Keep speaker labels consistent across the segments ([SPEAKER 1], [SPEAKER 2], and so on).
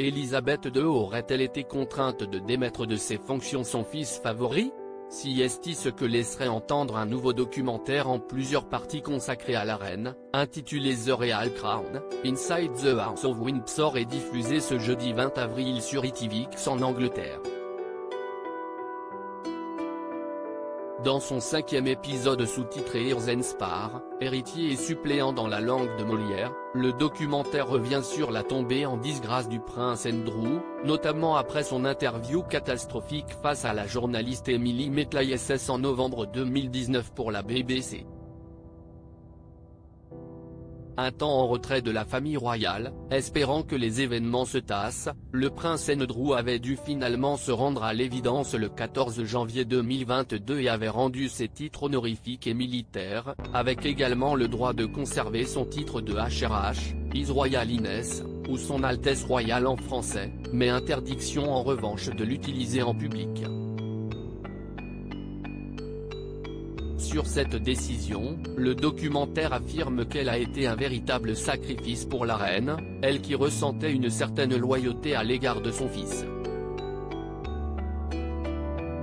[SPEAKER 1] Élisabeth II aurait-elle été contrainte de démettre de ses fonctions son fils favori? Si est ce que laisserait entendre un nouveau documentaire en plusieurs parties consacré à la reine, intitulé The Real Crown, Inside the House of Windsor est diffusé ce jeudi 20 avril sur ITVX en Angleterre. Dans son 5e épisode sous-titré Heirs and Spare, héritier et suppléant dans la langue de Molière, le documentaire revient sur la tombée en disgrâce du prince Andrew, notamment après son interview catastrophique face à la journaliste Emily Maitland en novembre 2019 pour la BBC. Un temps en retrait de la famille royale, espérant que les événements se tassent, le prince Andrew avait dû finalement se rendre à l'évidence le 14 janvier 2022 et avait rendu ses titres honorifiques et militaires, avec également le droit de conserver son titre de HRH, His Royal Highness, ou son Altesse Royale en français, mais interdiction en revanche de l'utiliser en public. Sur cette décision, le documentaire affirme qu'elle a été un véritable sacrifice pour la reine, elle qui ressentait une certaine loyauté à l'égard de son fils.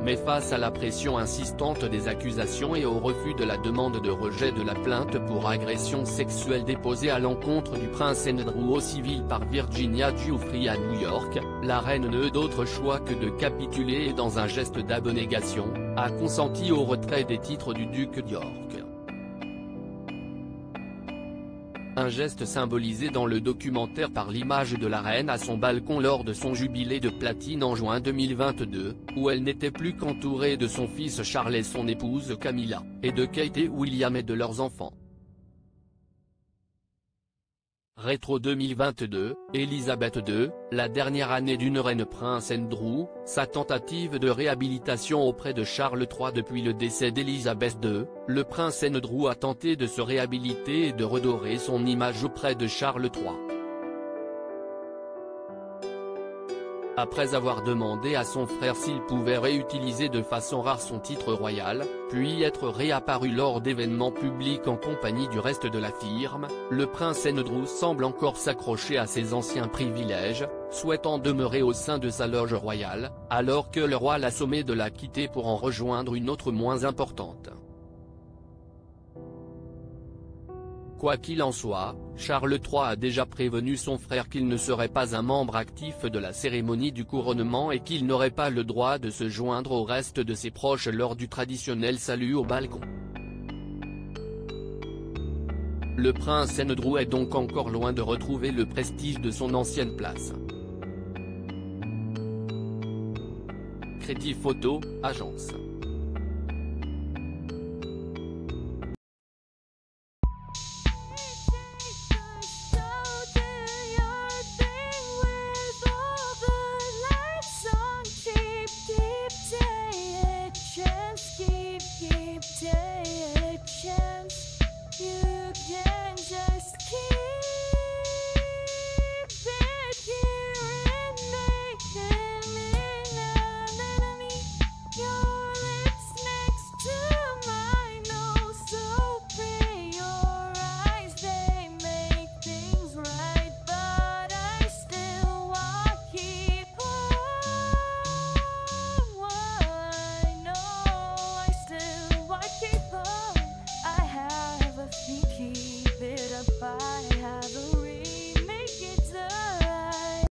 [SPEAKER 1] Mais face à la pression insistante des accusations et au refus de la demande de rejet de la plainte pour agression sexuelle déposée à l'encontre du prince Andrew au civil par Virginia Giuffre à New York, la reine n'eut d'autre choix que de capituler et dans un geste d'abnégation, a consenti au retrait des titres du duc d'York. Un geste symbolisé dans le documentaire par l'image de la reine à son balcon lors de son jubilé de platine en juin 2022, où elle n'était plus qu'entourée de son fils Charles et son épouse Camilla, et de Kate et William et de leurs enfants. Rétro 2022, Élisabeth II, la dernière année d'une reine prince Andrew, sa tentative de réhabilitation auprès de Charles III depuis le décès d'Élisabeth II, le prince Andrew a tenté de se réhabiliter et de redorer son image auprès de Charles III. Après avoir demandé à son frère s'il pouvait réutiliser de façon rare son titre royal, puis être réapparu lors d'événements publics en compagnie du reste de la firme, le prince Andrew semble encore s'accrocher à ses anciens privilèges, souhaitant demeurer au sein de sa loge royale, alors que le roi l'a sommé de la quitter pour en rejoindre une autre moins importante. Quoi qu'il en soit, Charles III a déjà prévenu son frère qu'il ne serait pas un membre actif de la cérémonie du couronnement et qu'il n'aurait pas le droit de se joindre au reste de ses proches lors du traditionnel salut au balcon. Le prince Andrew est donc encore loin de retrouver le prestige de son ancienne place. Crédit Photo, agence.
[SPEAKER 2] Keep